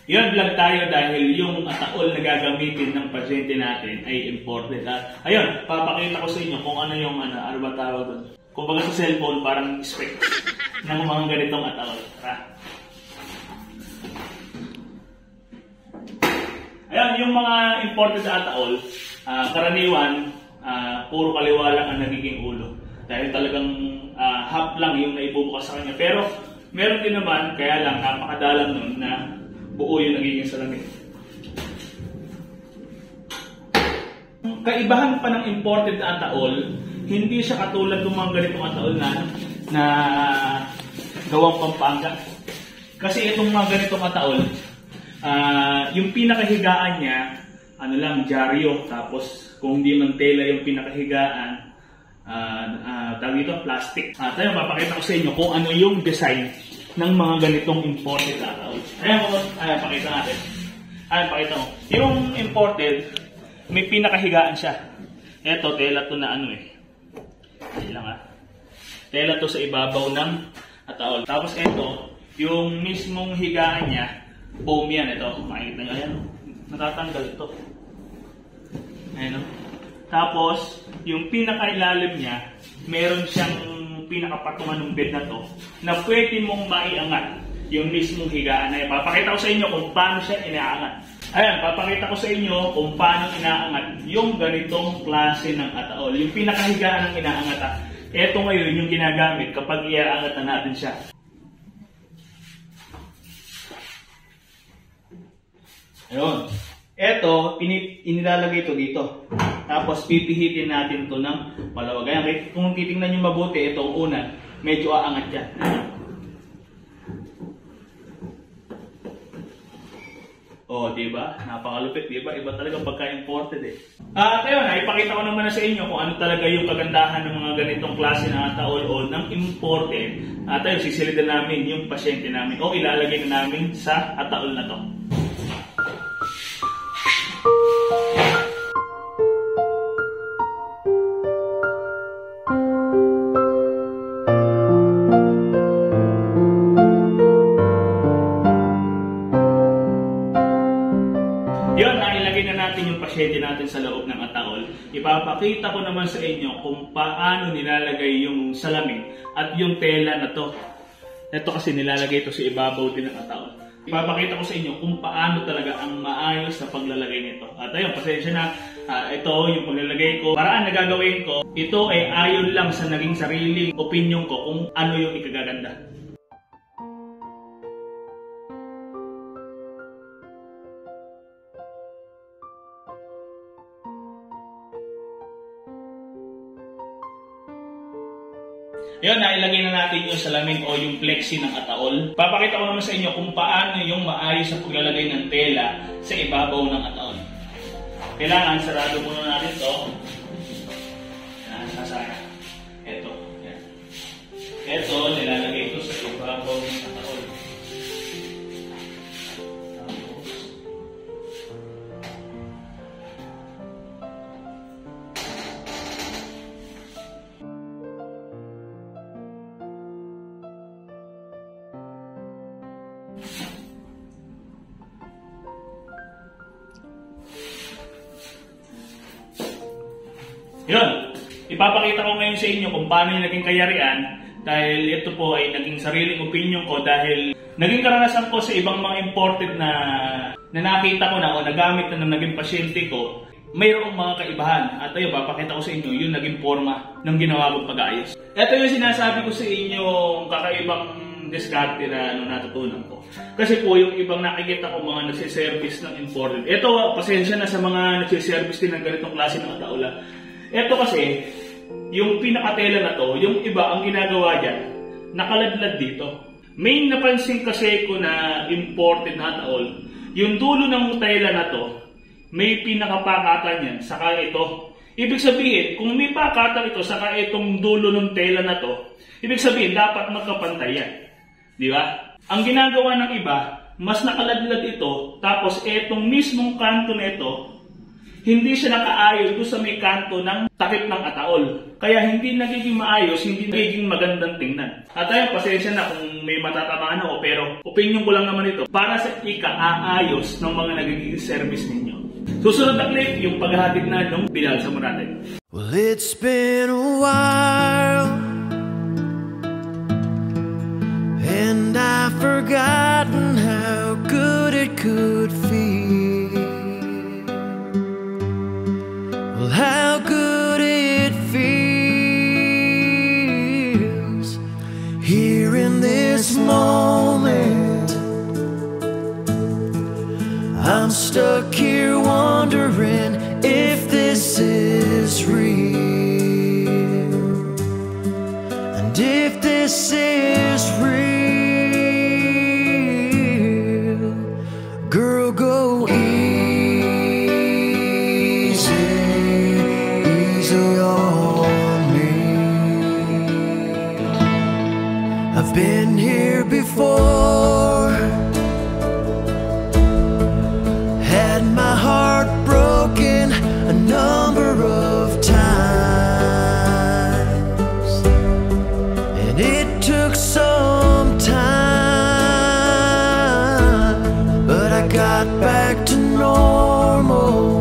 Yun, vlog tayo dahil yung ataol na gagamitin ng pasyente natin ay imported. At ayun, papakita ko sa inyo kung ano yung ano ba tawag doon. Kung baga sa cellphone, parang specs ng mga ganitong ataol. Ayun, yung mga imported ataol, karaniwan, puro kaliwa lang ang nagiging ulo. Dahil talagang half lang yung naibubukas sa kanya. Pero meron din naman, kaya lang napakadalang nun na buo yung nagiging salamin. Kaibahan pa ng imported na ataol, hindi siya katulad ng mga ganitong ataol na gawang Pampanga. Kasi itong mga ganitong ataol, yung pinakahigaan niya, ano lang, dyaryo. Tapos kung hindi man tela yung pinakahigaan, tawag ito, plastic. Tayo, papakita ko sa inyo kung ano yung design ng mga ganitong imported ataol. Ayan, pakita natin. Ayan, pakita mo. Yung imported, may pinakahigaan siya. Ito, tela to na ano eh. Hindi lang tela to sa ibabaw ng ataol. Tapos ito, yung mismong higaan niya, foam yan. Ito, makikita nyo. Ayan, natatanggal ito. Ayan o. Tapos, yung pinakailalim niya, meron siyang pinakapatungan ng bed na to na pwede mong maiangat yung mismong higaan na yan. Papakita ko sa inyo kung paano siya inaangat. Ayan, papakita ko sa inyo kung paano inaangat yung ganitong klase ng ataol. Yung pinakahigaan ng inaangat. Ito ngayon yung ginagamit kapag iaangat na natin siya. Ayun. Ito, inilalagay ito dito. Tapos pipihitin natin ito ng malawag. Ayan, kung titingnan nyo mabuti, itong una, medyo aangat yan. Oh, diba? Napakalupit, diba? Iba talaga pagka-imported eh. At ayun, ipakita ko naman na sa inyo kung ano talaga yung kagandahan ng mga ganitong klase ng ataol o ng imported. At ayun, sisilid namin yung pasyente namin o ilalagay na namin sa ataol na to. Yun, nailagay na natin yung pasyente natin sa loob ng ataol. Ipapakita ko naman sa inyo kung paano nilalagay yung salamin at yung tela na to. Ito kasi nilalagay ito sa ibabaw din ng ataol. Ipapakita ko sa inyo kung paano talaga ang maayos na paglalagay nito. At ayun, pasensya na, ito yung paglalagay ko. Paraan na gagawin ko, ito ay ayon lang sa naging sariling opinion ko kung ano yung ikagaganda. Yun, nailagay na natin yung salamin o yung plexi ng ataol. Papakita ko naman sa inyo kung paano yung maayos sa paglalagay ng tela sa ibabaw ng ataol. Kailangan sarado muna natin ito. Yan, sasara. Ito. Yan. Ito, nilalagay ito sa ibabaw ng ataol. Yun, ipapakita ko ngayon sa inyo kung paano yung naging kayarian dahil ito po ay naging sariling opinion ko dahil naging karanasan ko sa ibang mga imported na nakita ko na o nagamit na ng naging pasyente ko, mayroong mga kaibahan. At ayun, papakita ko sa inyo yung naging forma ng ginawa kong pag-aayos. Ito yung sinasabi ko sa inyo kakaibang diskarte na natutunan ko. Kasi po yung ibang nakikita ko mga nagsiservice ng imported. Ito, pasensya na sa mga nagsiservice din ng ganitong klase ng ataula. Ito kasi, yung pinakatela na to, yung iba ang ginagawa dyan, nakaladlad dito. May napansin kasi ko na imported na ataol, yung dulo ng tela na to, may pinakapakatan yan, saka ito. Ibig sabihin, kung may pakatan ito, saka itong dulo ng tela na to, ibig sabihin, dapat magkapantay yan. Di ba? Ang ginagawa ng iba, mas nakaladlad ito, tapos itong mismong kanto na ito, hindi siya nakaayon doon sa may kanto ng takip ng ataol. Kaya hindi nagiging maayos, hindi nagiging magandang tingnan. At ayun, pasensya na kung may matatamaan ako, pero opinion ko lang naman ito para sa ika-aayos ng mga nagiging service ninyo. Susunod na clip, yung paghahatid na nung binalsa mo natin. Well, it's been a while, and I've forgotten how good it could feel. Well, how good it feels here in this moment. I'm stuck here wondering if this is real, and if this is real, girl, go easy, easy on me. I've been here before, had my heart broken a number of times, and it took some time, but I got back to normal.